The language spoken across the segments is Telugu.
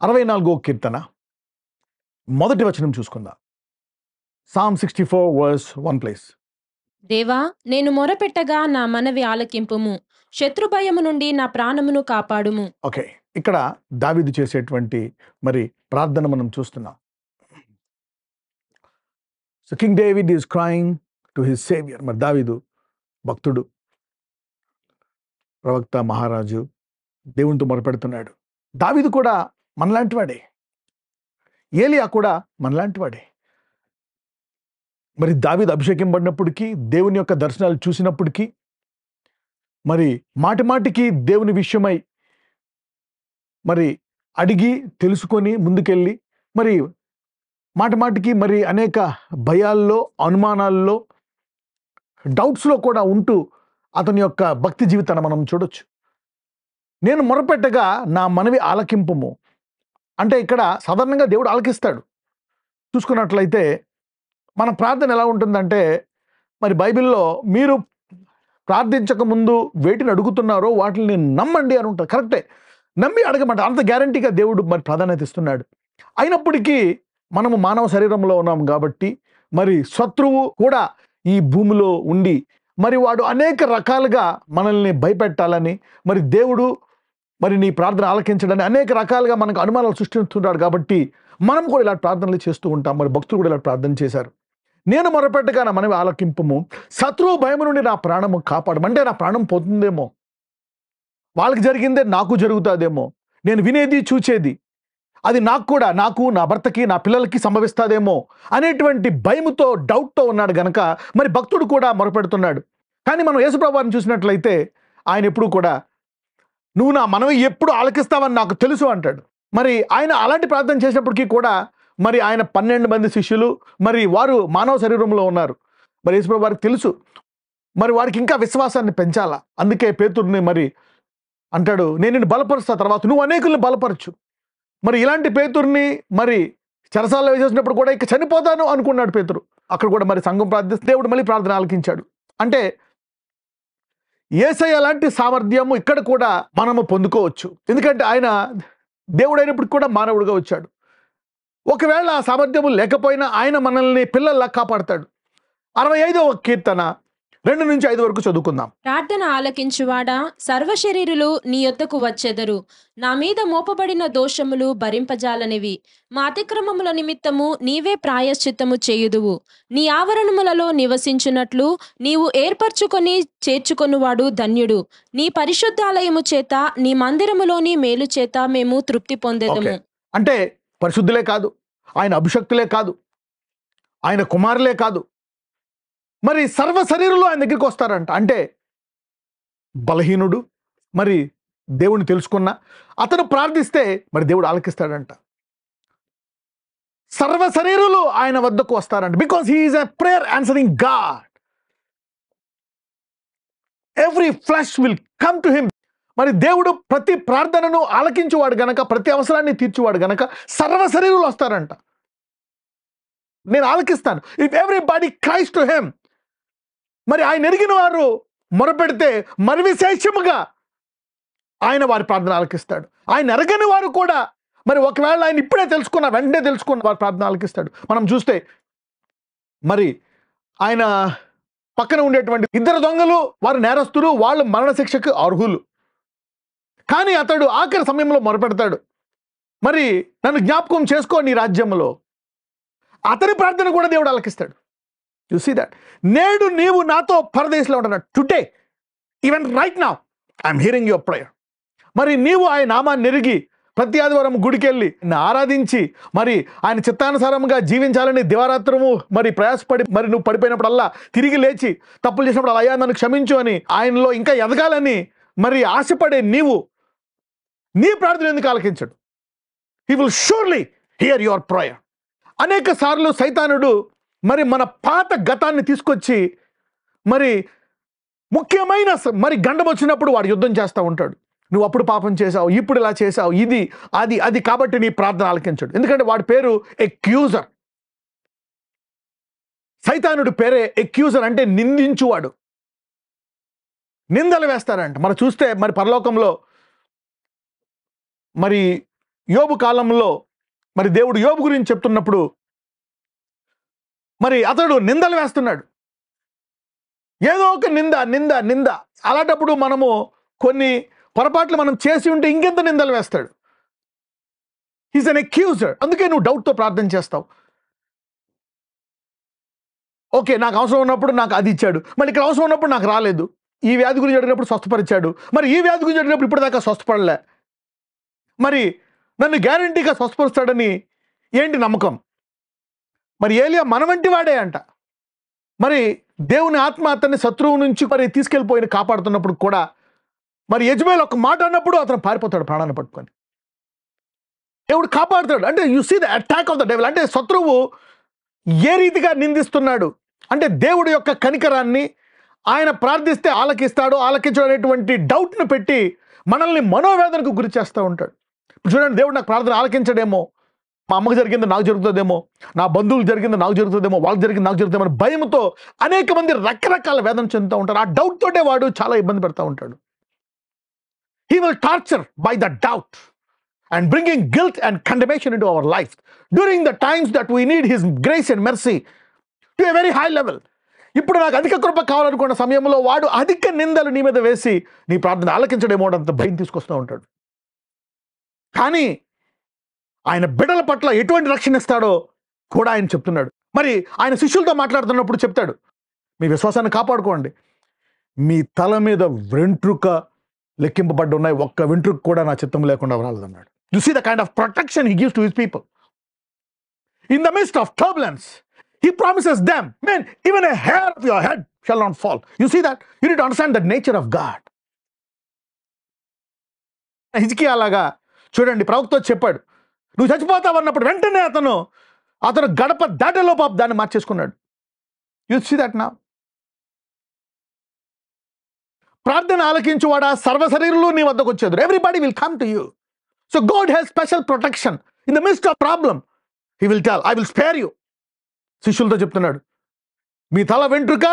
64వ కీర్తన మొదటి వచనం చూసుకుందాం. Psalm 64 verse 1 place. దేవా, నేను మొరపెట్టగా నా మనవి ఆలకింపుము. శత్రుభయము నుండి నా ప్రాణమును కాపాడుము. ఓకే, ఇక్కడ దావీదు చేసేటువంటి మరి ప్రార్థన మనం చూస్తున్నాం. So king David is crying to his saviour. మరి దావీదు భక్తుడు, ప్రవక్త, మహారాజు దేవునితో మొరపెడుతున్నాడు. దావీదు కూడా మనలాంటి వాడే, ఏలియా కూడా మనలాంటి వాడే. మరి దావీదు అభిషేకింపడినప్పటికీ, దేవుని యొక్క దర్శనాలు చూసినప్పటికీ, మరి మాటి మాటికి దేవుని విషయమై మరి అడిగి తెలుసుకొని ముందుకెళ్ళి, మరి మాటి మాటికి మరి అనేక భయాల్లో, అనుమానాల్లో, డౌట్స్లో కూడా ఉంటూ అతని యొక్క భక్తి జీవితాన్ని మనం చూడొచ్చు. నేను మొరపెట్టగా నా మనవి ఆలకింపుము అంటే ఇక్కడ సాధారణంగా దేవుడు ఆలకిస్తాడు. చూసుకున్నట్లయితే మన ప్రార్థన ఎలా ఉంటుందంటే, మరి బైబిల్లో మీరు ప్రార్థించక ముందు వేటిని అడుగుతున్నారో వాటిని నమ్మండి అని ఉంటుంది. కరెక్టే, నమ్మి అడగమంట. అంత గ్యారంటీగా దేవుడు మరి ప్రాధాన్యత ఇస్తున్నాడు. అయినప్పటికీ మనము మానవ శరీరంలో ఉన్నాం కాబట్టి, మరి శత్రువు కూడా ఈ భూమిలో ఉండి మరి వాడు అనేక రకాలుగా మనల్ని భయపెట్టాలని, మరి దేవుడు మరి నీ ప్రార్థన ఆలకించడని అనేక రకాలుగా మనకు అనుమానాలు సృష్టిస్తున్నాడు. కాబట్టి మనం కూడా ఇలా ప్రార్థనలు చేస్తూ ఉంటాం. మరి భక్తులు కూడా ఇలా ప్రార్థన చేశారు. నేను మొరపెట్టగా నా మనవి ఆలకింపుము, శత్రువు భయం నుండి నా ప్రాణము కాపాడము. అంటే నా ప్రాణం పోతుందేమో, వాళ్ళకి జరిగిందే నాకు జరుగుతుందేమో, నేను వినేది చూచేది అది నాకు కూడా, నాకు, నా భర్తకి, నా పిల్లలకి సంభవిస్తుందేమో అనేటువంటి భయముతో, డౌట్తో ఉన్నాడు గనక మరి భక్తుడు కూడా మొరపెడుతున్నాడు. కానీ మనం యేసుప్రభువు వారిని చూసినట్లయితే ఆయన ఎప్పుడు కూడా నువ్వు నా మనవి ఎప్పుడు ఆలకిస్తావని నాకు తెలుసు అంటాడు. మరి ఆయన అలాంటి ప్రార్థన చేసినప్పటికీ కూడా మరి ఆయన 12 మంది శిష్యులు మరి వారు మానవ శరీరంలో ఉన్నారు. మరి యేసుప్రభువు వారికి తెలుసు, మరి వారికి ఇంకా విశ్వాసాన్ని పెంచాలా. అందుకే పేతురుని మరి అంటాడు, నేను నిన్ను బలపరుస్తా, తర్వాత నువ్వు అనేకుల్ని బలపరచు. మరి ఇలాంటి పేతురుని మరి చెరసాలలో వేసేసినప్పుడు కూడా ఇక చనిపోతాను అనుకున్నాడు పేతురు. అక్కడ కూడా మరి సంఘం ప్రార్థిస్తే దేవుడు మళ్ళీ ప్రార్థన ఆలకించాడు. అంటే యేసయ్య లాంటి సామర్థ్యము ఇక్కడ కూడా మనము పొందుకోవచ్చు. ఎందుకంటే ఆయన దేవుడైనప్పుడు కూడా మానవుడిగా వచ్చాడు. ఒకవేళ ఆ సామర్థ్యము లేకపోయినా ఆయన మనల్ని పిల్లల్లా కాపాడతాడు. 65వ కీర్తన 2 నుంచి 5 వరకు చదువుకుందాం. ప్రార్థన ఆలకించువాడా, సర్వశరీరులు నీ యొద్దకు వచ్చెదరు. నా మీద మోపబడిన దోషములు భరింపజాలనివి. మా అతిక్రమముల నిమిత్తము నీవే ప్రాయశ్చిత్తము చేయుదువు. నీ ఆవరణములలో నివసించున్నట్లు నీవు ఏర్పరచుకొని చేర్చుకొనువాడు ధన్యుడు. నీ పరిశుద్ధాలయము చేత, నీ మందిరములోని మేలు చేత మేము తృప్తి పొందేదము. అంటే పరిశుద్ధులే కాదు, ఆయన అభిషక్తులే కాదు, ఆయన కుమారులే కాదు, మరి సర్వ శరీరులు ఆయన దగ్గరికి వస్తారంట. అంటే బలహీనుడు మరి దేవుని తెలుసుకున్న అతను ప్రార్థిస్తే మరి దేవుడు ఆలకిస్తాడంట. సర్వ శరీరులు ఆయన వద్దకు వస్తారంట. Because he is a prayer answering God. Every flesh will come to him. మరి దేవుడు ప్రతి ప్రార్థనను ఆలకించేవాడు గనక, ప్రతి అవసరాన్ని తీర్చేవాడు గనక సర్వ శరీరులు వస్తారంట. నేను ఆలకిస్తాను. ఇఫ్ ఎవ్రీబడి క్రైస్ టు హిమ్, మరి ఆయన ఎరిగిన వారు మొరపెడితే మరి విశేషముగా ఆయన వారి ప్రార్థన ఆలకిస్తాడు. ఆయన ఎరగని వారు కూడా మరి ఒకవేళ ఆయన ఇప్పుడే తెలుసుకున్న, వెంటనే తెలుసుకున్న వారి ప్రార్థన ఆలకిస్తాడు. మనం చూస్తే మరి ఆయన పక్కన ఉండేటువంటి 2 దొంగలు, వారు నేరస్తులు, వాళ్ళు మరణశిక్షకు అర్హులు. కానీ అతడు ఆఖరి సమయంలో మొరపెడతాడు, మరి నన్ను జ్ఞాపకం చేసుకో నీ రాజ్యంలో. అతని ప్రార్థన కూడా దేవుడు ఆలకిస్తాడు. You see that. నేడు నీవు నాతో పరదేశంలో ఉంటున్నాడు. Today, even right now, I'm hearing your prayer. మరి నీవు ఆయన నామాన్ని ఎరిగి ప్రతి ఆదివారం గుడికెళ్ళి ఆరాధించి మరి ఆయన చిత్తానుసారంగా జీవించాలని దివారాత్రము మరి ప్రయాసపడి, మరి నువ్వు పడిపోయినప్పుడల్లా తిరిగి లేచి తప్పులు చేసినప్పుడు అయ్యా నన్ను క్షమించు అని ఆయనలో ఇంకా ఎదగాలని మరి ఆశపడే నీవు నీ ప్రార్థన ఎందుకు ఆలకించడు? He will surely hear your prayer. అనేక సార్లు సైతానుడు మరి మన పాత గతాన్ని తీసుకొచ్చి మరి ముఖ్యమైన మరి గండం వచ్చినప్పుడు వాడు యుద్ధం చేస్తూ ఉంటాడు. నువ్వు అప్పుడు పాపం చేసావు, ఇప్పుడు ఇలా చేసావు, ఇది అది అది కాబట్టి నీ ప్రార్థన ఆలకించడు. ఎందుకంటే వాడి పేరు ఎక్యూజర్. సైతానుడి పేరే ఎక్యూజర్, అంటే నిందించువాడు. నిందలు వేస్తారంట. మనం చూస్తే మరి పరలోకంలో మరి యోబు కాలంలో మరి దేవుడు యోబు గురించి చెప్తున్నప్పుడు మరి అతడు నిందలు వేస్తున్నాడు. ఏదో ఒక నింద నింద నింద. అలాంటప్పుడు మనము కొన్ని పొరపాట్లు మనం చేసి ఉంటే ఇంకెంత నిందలు వేస్తాడు. He's an accuser. అందుకే నువ్వు డౌట్తో ప్రార్థన చేస్తావు. ఓకే, నాకు అవసరం ఉన్నప్పుడు నాకు అది ఇచ్చాడు, మళ్ళీ ఇక్కడ అవసరం ఉన్నప్పుడు నాకు రాలేదు. ఈ వ్యాధి గురించి అడిగినప్పుడు స్వస్థపరిచాడు, మరి ఈ వ్యాధి గురించి అడిగినప్పుడు ఇప్పటిదాకా స్వస్థపడలే. మరి నన్ను గ్యారంటీగా స్వస్థపరుస్తాడని ఏంటి నమ్మకం? మరి ఏలియా మన వంటి వాడే అంట. మరి దేవుని ఆత్మ అతన్ని శత్రువు నుంచి మరి తీసుకెళ్ళిపోయిన కాపాడుతున్నప్పుడు కూడా మరి యెజబెల్ ఒక మాట అన్నప్పుడు అతను పారిపోతాడు ప్రాణాన్ని పట్టుకొని. దేవుడు కాపాడుతాడు. అంటే you see the attack of the devil. అంటే శత్రువు ఏ రీతిగా నిందిస్తున్నాడు అంటే దేవుడి యొక్క కనికరాన్ని, ఆయన ప్రార్థిస్తే ఆలకిస్తాడు, ఆలకించడం అనేటువంటి డౌట్ను పెట్టి మనల్ని మనోవేదనకు గురి చేస్తూ ఉంటాడు. ఇప్పుడు చూడండి, దేవుడు నాకు ప్రార్థన ఆలకించడేమో, మా అమ్మకు జరిగింది నాకు జరుగుతుందేమో, నా బంధువులు జరిగింది నాకు జరుగుతుందేమో, వాళ్ళకి జరిగింది నాకు జరుగుతుందేమో అని భయంతో అనేక మంది రకరకాల వేదన చెందుతూ ఉంటారు. ఆ డౌట్ తోటే వాడు చాలా ఇబ్బంది పెడతా ఉంటాడు. He will torture by the doubt and bringing guilt and condemnation into our life during the times that we need His grace and mercy to a very high level. ఇప్పుడు నాకు అధిక కృప కావాలనుకున్న సమయంలో వాడు అధిక నిందలు నీ మీద వేసి నీ ప్రార్థన ఆలకించడేమో అంత భయం తీసుకొస్తూ ఉంటాడు. కానీ ఆయన బిడ్డల పట్ల ఎటువంటి రక్షణ ఇస్తాడో కూడా ఆయన చెప్తున్నాడు. మరి ఆయన శిష్యులతో మాట్లాడుతున్నప్పుడు చెప్తాడు, మీ విశ్వాసాన్ని కాపాడుకోండి, మీ తల మీద వెంట్రుక లెక్కింపబడ్డ ఉన్నాయి, ఒక్క వెంట్రుక కూడా నా చిత్తం లేకుండా రాలేదన్నాడు. You see the kind of protection he gives to his people in the midst of turbulence. He promises them, man, even a hair of your head shall not fall. You see that? You need to understand the nature of God. హిజ్కియా లాగా చూడండి, ప్రవక్త చెప్పాడు, నువ్వు చచ్చిపోతావు అన్నప్పుడు వెంటనే అతను గడప దాటలో పాప దాన్ని మార్చేసుకున్నాడు. You see that now. ప్రార్థన ఆలకించువాడా సర్వశరీరులు నీ వద్దకు వచ్చేది. Everybody will come to you. So God has special protection in the midst of problem. He will tell, I will spare you. శిష్యులతో చెప్తున్నాడు, మీ తల వెంట్రుక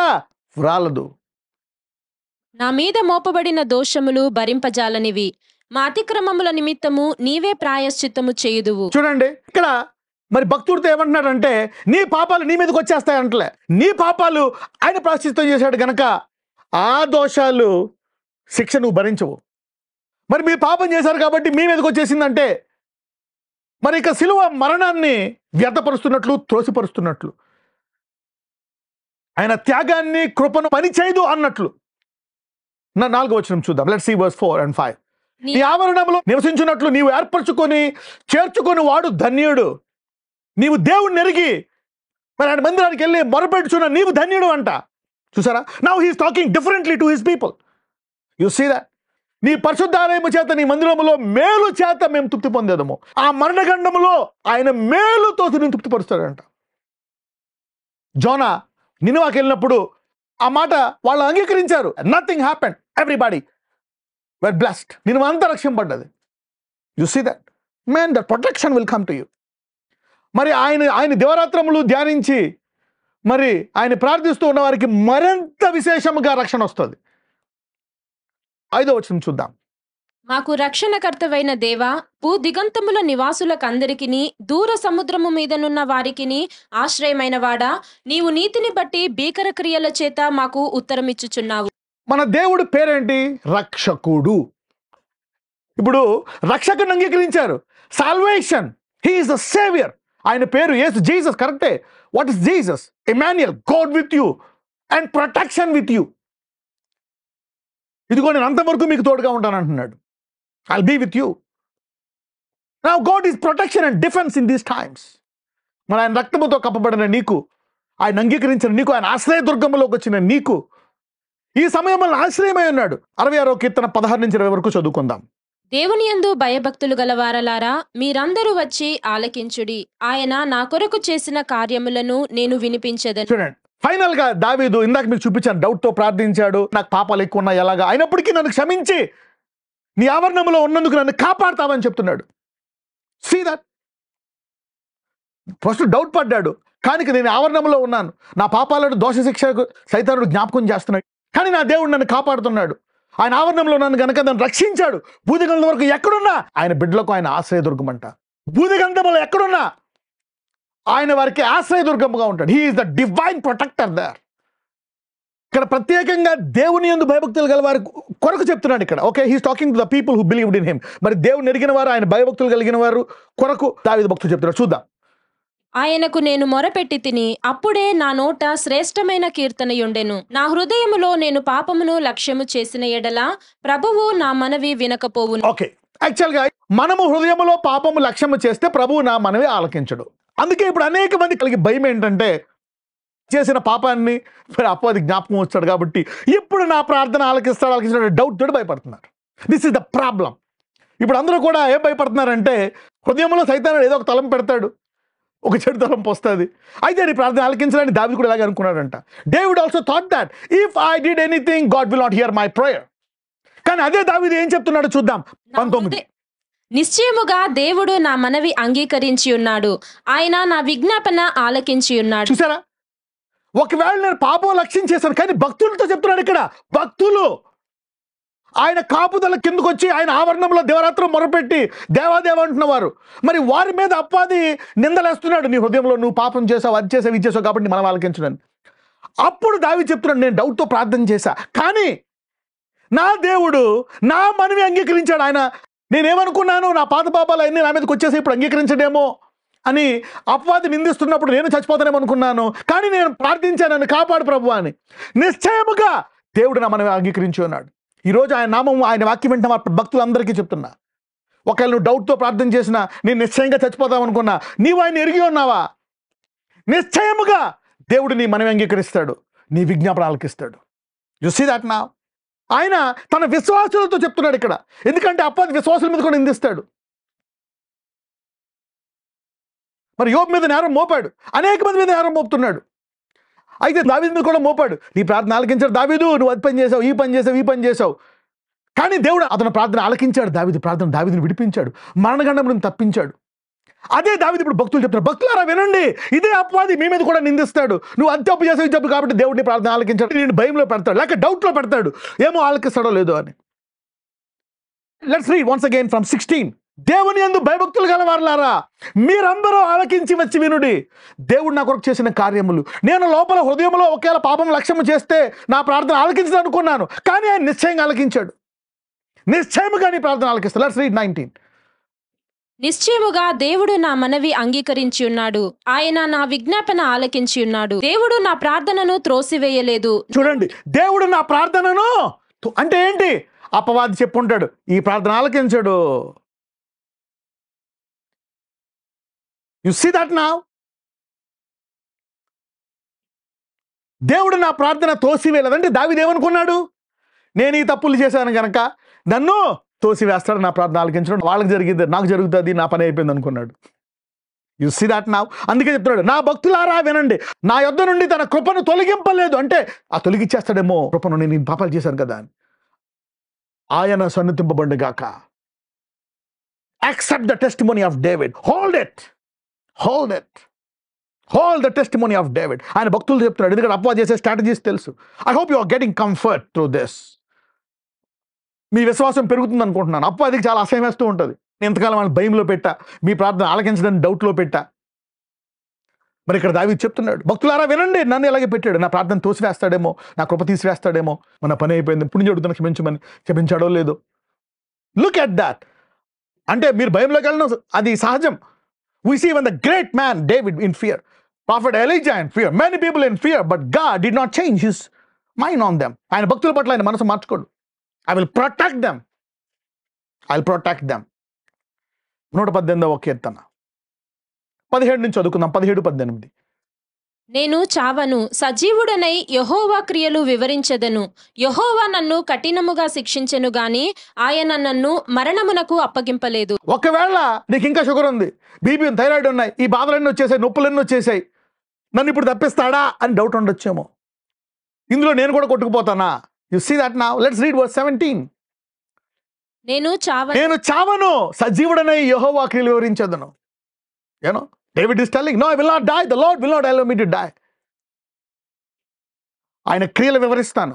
రాలదు. నా మీద మోపబడిన దోషములు భరింపజాలనివి, మా అతిక్రమముల నిమిత్తము నీవే ప్రాయశ్చిత్తము చేయుదువు. చూడండి, ఇక్కడ మరి భక్తుడితో ఏమంటున్నాడంటే, నీ పాపాలు నీ మీదకి వచ్చేస్తాయంటలే, నీ పాపాలు ఆయన ప్రాయశ్చిత్తం చేశాడు గనక ఆ దోషాలు శిక్ష నువ్వు భరించవు. మరి మీ పాపం చేశారు కాబట్టి మీ మీదకి వచ్చేసిందంటే మరి ఇక సిలువ మరణాన్ని వ్యర్థపరుస్తున్నట్లు, త్రోసిపరుస్తున్నట్లు, ఆయన త్యాగాన్ని కృపను పని చేయదు అన్నట్లు. 4వ వచనం చూద్దాం. Let's see verse 4 and 5. నీ ఆవరణంలో నివసించున్నట్లు నీవు ఏర్పరచుకొని చేర్చుకొని వాడు ధన్యుడు. నీవు దేవుణ్ణి ఎరిగి మరి ఆయన మందిరానికి వెళ్ళి మొరపెట్టుచున్న నీవు ధన్యుడు అంట. చూసారా? Now he's talking differently to his people. You see that? నీ పరిశుద్ధాలయము చేత, నీ మందిరములో మేలు చేత మేము తృప్తి పొందేదము. ఆ మరణగండములో ఆయన మేలుతో నేను తృప్తిపరుస్తాడంట. జోనా నినివాకి వెళ్ళినప్పుడు ఆ మాట వాళ్ళు అంగీకరించారు. Nothing happened, everybody were blessed. Nineveh అంతా రక్షింపడ్డది. You see that? Man, that protection will come to you. మరి ఆయన దివరాత్రములు ధ్యానించి మరి ఆయన ప్రార్థిస్తూ ఉన్న వారికి మరింత విశేషముగా రక్షణ వస్తుంది. 5వ వచనం చూద్దాం. మాకు రక్షణకర్తవైన దేవా, భూదిగంతముల నివాసులకందరికిని, దూర సముద్రము మీదనున్న వారికిని ఆశ్రయమైన వాడా, నీవు నీతిని బట్టి భీకర క్రియల చేత మాకు ఉత్తరమిచ్చుచున్నావు. మన దేవుడి పేరేంటి? రక్షకుడు. ఇప్పుడు రక్షకుని అంగీకరించారు. Salvation, he is the saviour. ఆయన పేరు యేసు, జీసస్. కరెక్టే. What is Jesus? Emmanuel, God with you and protection with you. ఇదిగో నేను అంతవరకు మీకు తోడుగా ఉంటాను అంటున్నాడు. I'll be with you. Now God is protection and defense in these times. మన ఆయన రక్తముతో కప్పబడిన నీకు, ఆయన అంగీకరించిన నీకు, ఆయన ఆశ్రయదుర్గంలోకి వచ్చిన నీకు ఈ సమయంలో ఆశ్రయమై ఉన్నాడు. 66వ కీర్తన 16 నుంచి 20 వరకు చదువుకుందాం. దేవుని యందు భయభక్తులు గలవారలారా, మీరందరూ వచ్చి ఆలకించుడి. ఆయన నా కొరకు చేసిన కార్యములను నేను వినిపించెదను. చూడండి, ఫైనల్ గా దావీదు ఇందాక మీకు చూపించాను, డౌట్ తో ప్రార్థించాడు. నాకు పాపాలు ఎక్కువ ఉన్నాయి, ఎలాగా అయినప్పటికీ నన్ను క్షమించి నీ ఆవరణంలో ఉన్నందుకు నన్ను కాపాడతావని చెప్తున్నాడు. See that? ఫస్ట్ డౌట్ పడ్డాడు, కానీ నేను ఆవరణంలో ఉన్నాను, నా పాపాలను దోష శిక్షకు సైతానుడు జ్ఞాపకం చేస్తున్నాడు, కానీ నా దేవుడు నన్ను కాపాడుతున్నాడు. ఆయన ఆవరణంలో నన్ను గనక నన్ను రక్షించాడు. భూదిగంధం వరకు ఎక్కడున్నా ఆయన బిడ్డలకు ఆయన ఆశ్రయదుర్గమంట. భూదిగంధములో ఎక్కడున్నా ఆయన వారికి ఆశ్రయదుర్గముగా ఉంటాడు. He is the divine protector there. ఇక్కడ ప్రత్యేకంగా దేవుని యందు భయభక్తులు గల వారి కొరకు చెప్తున్నాడు ఇక్కడ. Okay, he's talking to the people who believed in him. మరి దేవుని ఎరిగిన వారు, ఆయన భయభక్తులు కలిగిన వారు కొరకు దావీదు భక్తులు చెప్తున్నాడు. చూద్దాం. ఆయనకు నేను మొరపెట్టి తిని, అప్పుడే నా నోట శ్రేష్టమైన కీర్తనయుండెను. నా హృదయములో నేను పాపమును లక్ష్యము చేసిన ఎడల ప్రభువు నా మనవి వినకపోవును. ఓకే, యాక్చువల్గా మనము హృదయములో పాపము లక్ష్యము చేస్తే ప్రభువు నా మనవి ఆలకించడు. అందుకే ఇప్పుడు అనేక మంది కలిగి భయం ఏంటంటే, చేసిన పాపాన్ని అపవాది జ్ఞాపకం వచ్చాడు కాబట్టి ఇప్పుడు నా ప్రార్థన ఆలకిస్తాడు డౌట్ తోటి భయపడుతున్నారు. This is the problem. ఇప్పుడు అందరూ కూడా ఏం భయపడుతున్నారంటే, హృదయంలో సైతానుడు ఏదో ఒక తలం పెడతాడు, ఒక చెడు తలంపు వస్తుంది, అయితే నీ ప్రార్థన ఆలకించాలని దావీదు కూడా ఇలాగే అనుకున్నాడంట. David also thought that if I did anything God will not hear my prayer. కానీ అదే దావీదు ఏం చెప్తున్నాడు చూద్దాం. 19. నిశ్చయముగా దేవుడు నా మనవి అంగీకరించి ఉన్నాడు, ఆయన నా విజ్ఞాపన ఆలకించి ఉన్నాడు. చూసారా, ఒకవేళ నేను పాపం లక్ష్యం చేశాను, కానీ భక్తులతో చెప్తున్నాడు ఇక్కడ. భక్తులు ఆయన కాపుదల కిందకు వచ్చి ఆయన ఆవరణంలో దేవరాత్రం మొరపెట్టి దేవాదేవ అంటున్నవారు, మరి వారి మీద అపవాది నిందలేస్తున్నాడు. నీ హృదయంలో నువ్వు పాపం చేసావు, అది చేసావు, ఇది చేసావు కాబట్టి మనం ఆలకించడం. అప్పుడు దావీదు చెప్తున్నాడు, నేను డౌట్తో ప్రార్థన చేశా, కానీ నా దేవుడు నా మనవి అంగీకరించాడు. ఆయన నేనేమనుకున్నాను, నా పాత పాపాలు అన్నీ నా మీదకి వచ్చేసి ఇప్పుడు అంగీకరించడేమో అని అపవాది నిందిస్తున్నప్పుడు నేను చచ్చిపోతానేమో అనుకున్నాను, కానీ నేను ప్రార్థించాను, నన్ను కాపాడు ప్రభు అని. నిశ్చయముగా దేవుడు నా మనవి అంగీకరించి ఉన్నాడు. ఈరోజు ఆయన నామం, ఆయన వాక్యం వింటున్న భక్తులందరికీ చెప్తున్నా, ఒకవేళ నువ్వు డౌట్తో ప్రార్థన చేసినా, నేను నిశ్చయంగా చచ్చిపోతావు అనుకున్నా, నీవు ఆయన ఎరిగి ఉన్నావా? నిశ్చయముగా దేవుడు నీ మనవి అంగీకరిస్తాడు, నీ విజ్ఞాపన ఆలకిస్తాడు. You see that now. ఆయన తన విశ్వాసులతో చెప్తున్నాడు ఇక్కడ, ఎందుకంటే అపవాది విశ్వాసుల మీద కూడా నిందిస్తాడు. మరి యోబు మీద నేరం మోపాడు, అనేక మంది మీద నేరం మోపుతున్నాడు. అయితే దావీదు మీద కూడా మోపాడు, నీ ప్రార్థన ఆలకించాడు దావీదు, నువ్వు అది పని చేసావు, ఈ పని చేసావు, ఈ పని చేసావు. కానీ దేవుడు అతను ప్రార్థన ఆలకించాడు. దావీదుని విడిపించాడు, మరణగండం నుండి తప్పించాడు. అదే దావీదు ఇప్పుడు భక్తులు చెప్తున్నారు, భక్తులారా వినండి, ఇదే అపవాది మీ మీద కూడా నిందిస్తాడు. నువ్వు అది తప్పు చేసావు, ఇది తప్పు కాబట్టి దేవుడిని ప్రార్థన ఆలకించాడు, నేను భయంలో పెడతాడు, లేక డౌట్లో పెడతాడు, ఏమో ఆలకిస్తాడో లేదో అని. Let's read once again from 16. దేవుని యందు భయభక్తులు గలవారులారా, మీరందరూ ఆలకించి వచ్చి వినుడి దేవుడు నా కొరకు చేసిన కార్యములు. నేను లోపల హృదయంలో ఒకవేళ పాపం లక్ష్యము చేస్తే నా ప్రార్థన ఆలకించదు అనుకున్నాను, కానీ ఆయన నిశ్చయంగా ఆలకించాడు. నిశ్చయముగా నీ ప్రార్థన ఆలకిస్తాడు. Let's read 19. నిశ్చయముగా దేవుడు నా మనవి అంగీకరించి ఉన్నాడు, ఆయన నా విజ్ఞాపన ఆలకించి ఉన్నాడు. దేవుడు నా ప్రార్థనను త్రోసివేయలేదు. చూడండి, దేవుడు నా ప్రార్థనను అంటే ఏంటి? అపవాది చెప్పుంటాడు, ఈ ప్రార్థన ఆలకించాడు. You see that now. దేవుడు నా ప్రార్థన తోసివేయలేదంటే దావీదు ఏమనుకున్నాడు? నేను ఈ తప్పులు చేశాను కనుక నన్ను తోసివేస్తాడు, నా ప్రార్థన ఆలకించడం, వాళ్ళకి జరిగింది నాకు జరుగుతుంది, నా పని అయిపోయింది అనుకున్నాడు. You see that now. అందుకే చెప్తున్నాడు, నా భక్తులారా వినండి, నా యొద్ద నుండి తన కృపను తొలగింపలేదు. అంటే ఆ తొలగించేస్తాడేమో కృపను, నేను ఈ పాపాలు చేశాను కదా అని. ఆయన సన్నిధింపబడుగాక. Accept the testimony of David. Hold the testimony of David. ఆయన భక్తులు చెప్తున్నాడు, ఎందుకంటే అపవాది చేసే స్ట్రాటజీస్ తెలుసు. I hope you are getting comfort through this. మీ విశ్వాసం పెరుగుతుంది అనుకుంటున్నాను. అపవాదికి చాలా అసహ్యం వేస్తూ ఉంటుంది. ఎంతకాలం వాళ్ళని భయంలో పెట్టా, మీ ప్రార్థన ఆలకించడానికి డౌట్లో పెట్టా. మరి ఇక్కడ దావీదు చెప్తున్నాడు, భక్తులారా వినండి, నన్ను ఎలాగే పెట్టాడు, నా ప్రార్థన తోసివేస్తాడేమో, నా కృప తీసివేస్తాడేమో, మన పని అయిపోయింది, పుణ్యుడుతున్న క్షమించమని, క్షమించాడో లేదో. Look at that. అంటే మీరు భయంలోకి వెళ్ళడం అది సహజం. We see when the great man David in fear, prophet Elijah in fear, many people in fear, but God did not change his mind on them. ఆయన భక్తుల పట్ల ఆయన మనసు మార్చుకోడు. I will protect them. 118వ కీర్తన 17 నుంచి చదువుకుందాం. 17-18. నేను చావను, సజీవుడనై యెహోవా క్రియలు వివరించెదను. యెహోవా నన్ను కఠినముగా శిక్షించెను గాని ఆయన నన్ను మరణమునకు అప్పగింపలేదు. ఒకవేళ నీకు ఇంకా షుగర్ ఉంది, బీపీ, థైరాయిడ్ ఉన్నాయి, ఈ బాధలన్నీ వచ్చేసాయి, నొప్పులన్నీ వచ్చేసాయి, నన్ను ఇప్పుడు తప్పిస్తాడా అని డౌట్ ఉండొచ్చేమో. ఇందులో నేను కూడా కొట్టుకుపోతానా? You see that now. Let's read verse 17. నేను చావను, సజీవుడనై యెహోవా క్రియలు వివరించెదను. David is telling, no, I will not die. The Lord will not allow me to die. ఆయన క్రియలు వివరిస్తాను.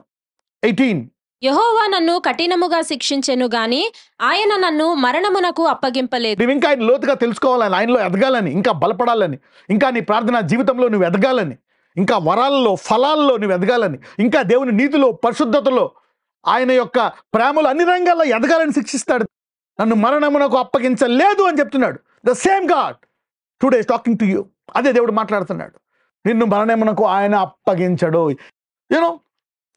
18. యెహోవా నన్ను కఠినముగా శిక్షించెను గాని ఆయన నన్ను మరణమునకు అప్పగింపలేదు. నువ్వు ఇంకా ఆయన లోతుగా తెలుసుకోవాలని, ఆయనలో ఎదగాలని, ఇంకా బలపడాలని, ఇంకా నీ ప్రార్థనా జీవితంలో నువ్వు ఎదగాలని, ఇంకా వరాల్లో ఫలాల్లో నువ్వు ఎదగాలని, ఇంకా దేవుని నీతిలో పరిశుద్ధతలో ఆయన యొక్క ప్రేమలో అన్ని రంగాల్లో ఎదగాలని శిక్షిస్తాడు. నన్ను మరణమునకు అప్పగించలేదు అని చెప్తున్నాడు. The same God today is talking to you. అదే దేవుడు మాట్లాడుతున్నాడు. నిన్ను మరణమునకు ఆయన అప్పగించడు. You know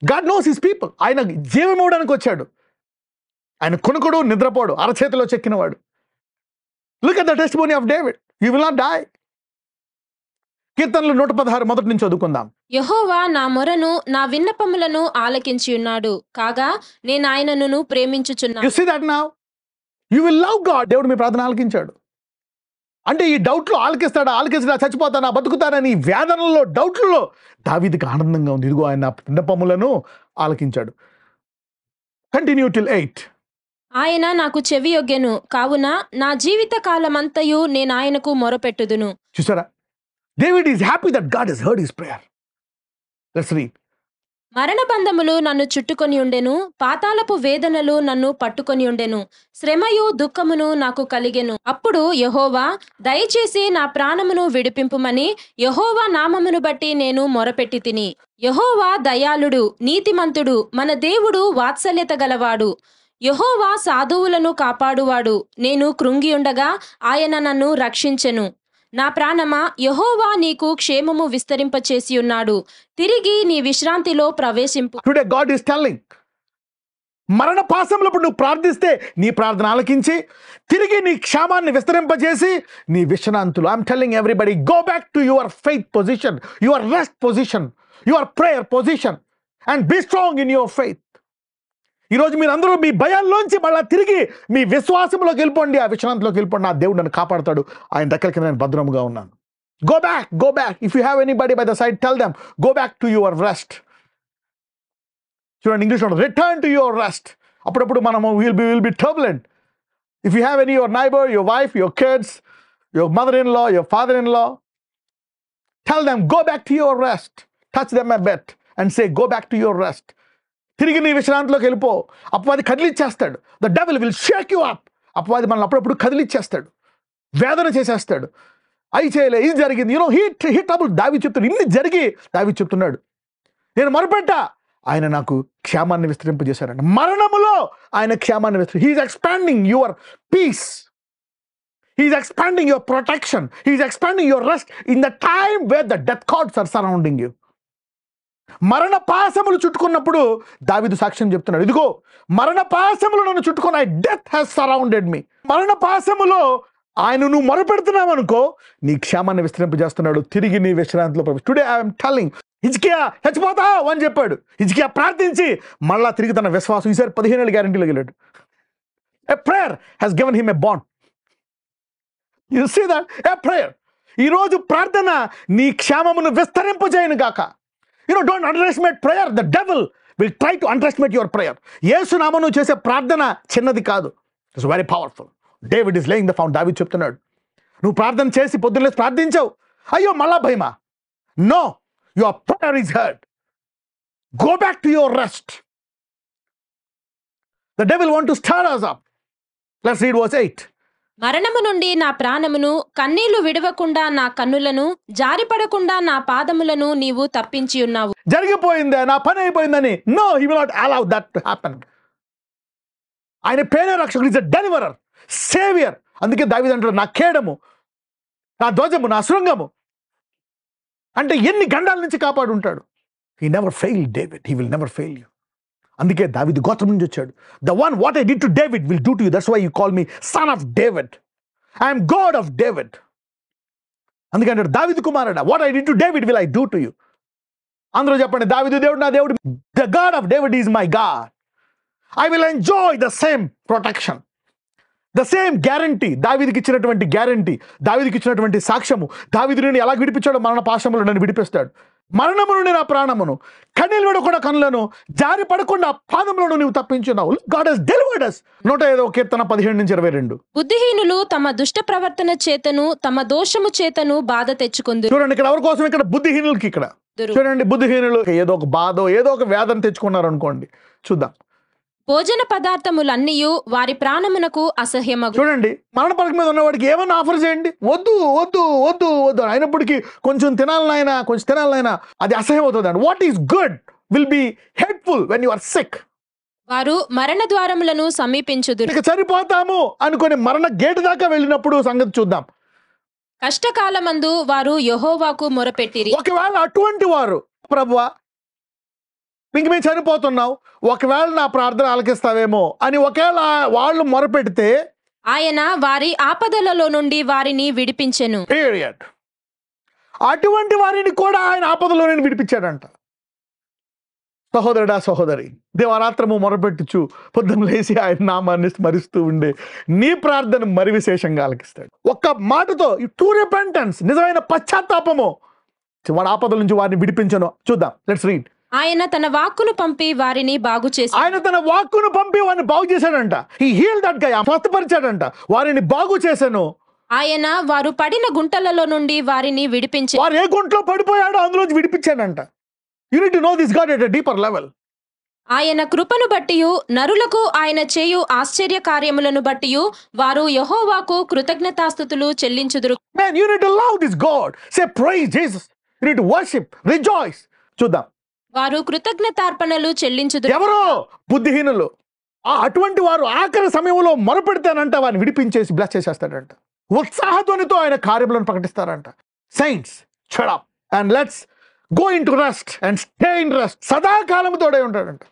God knows his people. ఆయన జీవం ఇవ్వడానికి వచ్చాడు. ఆయన కొనుకుడు, నిద్రపోడు, అరచేతిలో చెక్కినవాడు. Look at the testimony of David. You will not die. కీర్తనలు 116 మొదటి నుంచి చదువుకుందాం. యెహోవా నా మొరను నా విన్నపములను ఆలకించి ఉన్నాడు కాగా నేను ఆయనను ప్రేమించుచున్నాను. You see that now. You will love God. దేవుడు మీ ప్రార్థన ఆలకించాడు. అంటే ఈ డౌట్లో ఆలకిస్తాడా, చచ్చిపోతానా, బతుకుతానని వేదనలో, డౌట్లలో దావీదుకి ఆనందంగా ఉంది. ఇదిగో ఆయన విన్నపములను ఆలకించాడు. Continue till 8. ఆయన నాకు చెవి యొగ్గెను కావున నా జీవిత కాలమంతయు నేను ఆయనకు మొరపెట్టుదును. చూసారా, David is happy that God has heard his prayer. Let's read. మరణబంధములు నన్ను చుట్టుకొని ఉండెను, పాతాళపు వేదనలు నన్ను పట్టుకొని ఉండెను, శ్రమయు దుఃఖమును నాకు కలిగెను. అప్పుడు యెహోవా దయచేసి నా ప్రాణమును విడిపింపుమని యెహోవా నామమును బట్టి నేను మొరపెట్టి తిని. యెహోవా దయాళుడు, నీతిమంతుడు, మన దేవుడు వాత్సల్యత గలవాడు. యెహోవా సాధువులను కాపాడువాడు. నేను కృంగియుండగా ఆయన నన్ను రక్షించెను. నా ప్రాణమా, యెహోవా నీకు క్షేమము విస్తరింపచేసి ఉన్నాడు. తిరిగి నీ విశ్రాంతిలో ప్రవేశింపు. Today God is telling, మరణ పాశంలో ఇప్పుడు నువ్వు ప్రార్థిస్తే నీ ప్రార్థన ఆలకించి తిరిగి నీ క్షేమాన్ని విస్తరింపజేసి నీ విశ్రాంతులు. I'm telling everybody, go back to your faith position, your rest position, your prayer position and be strong in your faith. ఈరోజు మీరు అందరూ మీ భయాల్లోంచి మళ్ళీ తిరిగి మీ విశ్వాసంలోకి వెళ్ళిపోండి, ఆ విశ్రాంతిలోకి వెళ్ళిపోండి. నా దేవుడు నన్ను కాపాడుతాడు, ఆయన దగ్గర కింద నేను భద్రముగా ఉన్నాను. Go back. If you have anybody by the side, tell them go back to your rest. చూడండి, ఇంగ్లీష్లో రిటర్న్ టు యువర్ రెస్ట్. అప్పుడప్పుడు మనము will be turbulent. If you have any your neighbour, your wife, your kids, your mother in law, your father in law, tell them go back to your rest. Touch them a bit and say go back to your rest. తిరిగి నీ విశ్రాంతిలోకి వెళ్ళిపో. అపవాది కదిలిచ్చేస్తాడు. The devil will shake you up. అపవాది మనల్ని అప్పుడప్పుడు కదిలిచ్చేస్తాడు, వేదన చేసేస్తాడు. అయి చేయలే, ఇది జరిగింది, యూనో హీ ట్రబుల్. దావీదు చెప్తున్నాడు, ఇన్ని జరిగి దావీదు చెప్తున్నాడు, నేను మొరపెట్టా, ఆయన నాకు క్షేమాన్ని విస్తరింపజేశారంట. మరణములో ఆయన క్షేమాన్ని he's expanding your peace, he's expanding your protection, he's expanding your rest in the time where the death cords are surrounding you. మరణ పాశములు చుట్టుకున్నప్పుడు దావీదు సాక్ష్యం చెప్తున్నాడు, ఇదిగో మరణ పాశములు నన్ను చుట్టుకున్నాయి, డెత్ హ్యాస్ సరౌండెడ్ మీ. మరణ పాశములో ఆయన నువ్వు మొరపెడుతున్నావు అనుకో, నీ క్షేమాన్ని విస్తరింపజేస్తున్నాడు. తిరిగి నీ విశ్రాంతిలో ప్రవేశ. టుడే ఐఎమ్ టెల్లింగ్, హిజ్కియా చచ్చిపోతావు అని చెప్పాడు. హిజ్కియా ప్రార్థించి మళ్ళా తిరిగి తన విశ్వాసం ఈసారి 15 ఏళ్ళ గ్యారంటీలో వెళ్ళాడు. A prayer has given him a bond. You see that? A prayer. ఈరోజు ప్రార్థన నీ క్షేమమును విస్తరింపజేయను గాక. Don't underestimate prayer. The devil will try to underestimate your prayer. యేసు నామమున చేసే ప్రార్థన చిన్నది కాదు. It's very powerful. David is laying the foundation. దావీదు చెప్తున్నాడు, నువ్వు ప్రార్థన చేసి పొద్దున్నే ప్రార్థించావు, అయ్యో మళ్ళా భయమా? No, your prayer is heard. Go back to your rest. The devil want to stir us up. Let's read verse 8. మరణము నుండి నా ప్రాణమును, కన్నీళ్లు విడవకుండా నా కన్నులను, జారిపడకుండా నా పాదములను నీవు తప్పించి ఉన్నావు. జరిగిపోయిందే, నా పని అయిపోయిందని. No, he will not allow that to happen. ఆయన పేరే రక్షకుడు, ఈజ్ ఎ డెలివరర్, సేవియర్. అందుకే దావీదు అంటాడు, నా కేడము, నా ధ్వజము, నా శృంగము. అంటే ఎన్ని గండాల నుంచి కాపాడు ఉంటాడు. He never fail David, he will never fail you. అందుకే దావీదు గోత్రం నుంచి వచ్చాడు. The one what I did to David will do to you. That's why you call me son of David. I'm God of David. అందుకే అంటాడు, దావీదు కుమారుడా, what I did to David will I do to you. అందరూ చెప్పండి, దావీదు దేవుడు నా దేవుడు. The God of David is my God. I will enjoy the same protection, the same guarantee. దావీదుకి ఇచ్చినటువంటి గ్యారంటీ, దావీదుకి ఇచ్చినటువంటి సాక్ష్యము. దావీదు నేను ఎలా విడిపించాడో మరణ పాశములు నన్ను విడిపిస్తాడు. మరణము నుండి నా ప్రాణమును, కన్నీళ్ళు విడకుండా కన్నులను, జారి పడకుండా పాదములను నీవు తప్పించున్నావు. God has delivered us. 105వ కీర్తన 17-22. బుద్ధిహీనులు తమ దుష్ట ప్రవర్తన చేతను, తమ దోషము చేతను బాధ తెచ్చుకుందురు. చూడండి, ఇక్కడ ఎవరి కోసం? ఇక్కడ బుద్ధిహీనులకి. ఇక్కడ చూడండి, బుద్ధిహీనులు ఏదో ఒక బాధ, ఏదో ఒక వేదన తెచ్చుకున్నారు అనుకోండి. చూద్దాం, భోజన పదార్థములన్నీయు వారి ప్రాణమునకు అసహ్యమగు. చూడండి, మరణ పలక మీద ఉన్నవాడికి ఏమన్నా ఆఫర్ చేయండి, వద్దు వద్దు వద్దు వద్దు అయినప్పటికీ కొంచెం తినాలనైనా అది అసహ్యం అవుతుంది. What is good will be hateful when you are sick. వారు మరణ ద్వారములను సమీపించుదురు. ఇక చనిపోతాము అనుకుని మరణ గేటు దాకా వెళ్ళినప్పుడు సంగతి చూద్దాం. కష్టకాలమందు వారు యెహోవాకు మొరపెట్టిరి. ఒకవేళ అటువంటి వారు, ప్రభువా ఇంక మేము చనిపోతున్నావు, ఒకవేళ నా ప్రార్థన ఆలకిస్తావేమో అని ఒకవేళ వాళ్ళు మొరపెడితే ఆయన వారి ఆపదలలో నుండి వారిని విడిపించెను. పీరియడ్. అటువంటి వారిని కూడా ఆయన ఆపదలో నుండి విడిపించాడంట. సహోదరుడా సహోదరి, దేవరాత్రము మొరపెట్టుచు పొద్దున్న లేచి ఆయన నామాన్ని స్మరిస్తూ ఉండే నీ ప్రార్థన మరి విశేషంగా ఆలకిస్తాడు. ఒక్క మాటతో ట్రూ రిపెంటెన్స్, నిజమైన పశ్చాత్తాపము, వాడి ఆపదల నుంచి వారిని విడిపించను. చూద్దాం, లెట్స్ రీడ్. ఆయన తన వాక్కును పంపి వారిని బాగు చేసి వారిని బాగు చేశాడంట. హీ హీల్డ్ దట్ గై, స్వస్థపరిచాడంట, వారిని బాగు చేశాను. ఆయన వారు పడిన గుంటలలో నుండి వారిని విడిపించి, వారు ఏ గుంటలో పడిపోయాడో అందులోంచి విడిపించాడంట. You need to know this God at a deeper level. ఆయన కృపను బట్టియు నరులకు ఆయన చేయు ఆశ్చర్య కార్యములను బట్టియు వారు యెహోవాకు కృతజ్ఞతాస్తుతులు చెల్లించుదురు. Man, you need to love this God. Say praise Jesus. You need to worship, rejoice. చూద్దాం. వారు కృతజ్ఞతార్పణలు చెల్లించుదురు. ఎవరో బుద్ధిహీనులు, అటువంటి వారు ఆఖరి సమయంలో మొరపెడితేనంట వారిని విడిపించేసి బ్లెస్ చేసేస్తాడంట. ఉత్సాహధ్వనితో ఆయన కార్యములను ప్రకటిస్తారంట. Saints, shut up and let's go into rest and stay in rest. సదాకాలము తోడే ఉంటాడంట.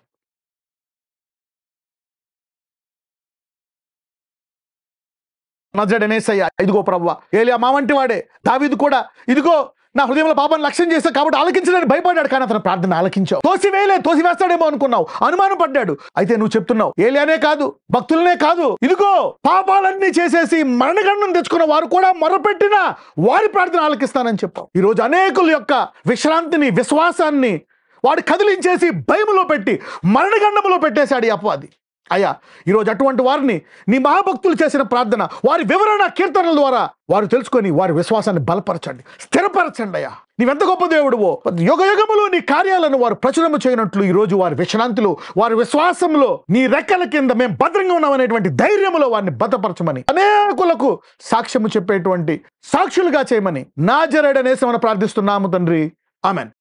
నజరేయుడనేసయ్య, ఇదిగో ప్రభువా, ఏలియా మా వంటి వాడే, దావీదు కూడా ఇదిగో నా హృదయంలో పాపాన్ని లక్ష్యం చేశావు కాబట్టి ఆలకించడానికి భయపడ్డాడు, కానీ అతను ప్రార్థన ఆలకించావు. తోసివేస్తాడేమో అనుకున్నావు, అనుమానం పడ్డాడు. అయితే నువ్వు చెప్తున్నావు ఏలియానే కాదు, భక్తులనే కాదు, ఇదిగో పాపాలన్నీ చేసేసి మరణగండం తెచ్చుకున్న వారు కూడా మొరపెట్టిన వారి ప్రార్థన ఆలకిస్తానని చెప్పావు. ఈరోజు అనేకుల యొక్క విశ్రాంతిని, విశ్వాసాన్ని వాడు కదిలించేసి భయములో పెట్టి మరణగండములో పెట్టేశాడు ఈ అపవాది. అయ్యా, ఈరోజు అటువంటి వారిని నీ మహాభక్తులు చేసిన ప్రార్థన, వారి వివరణ కీర్తనల ద్వారా వారు తెలుసుకొని వారి విశ్వాసాన్ని బలపరచండి, స్థిరపరచండి. అయ్యా, నీవెంత గొప్ప దేవుడువో, యుగ యుగములో నీ కార్యాలను వారు ప్రచురము చేయనట్లు ఈరోజు వారి విశ్రాంతిలో, వారి విశ్వాసంలో నీ రెక్కల కింద మేము భద్రంగా ఉన్నామనేటువంటి ధైర్యములో వారిని భద్రపరచమని, అనేకులకు సాక్ష్యము చెప్పేటువంటి సాక్షులుగా చేయమని నాజరేయుడనే యేసునామమున ప్రార్థిస్తున్నాము తండ్రి. ఆమెన్.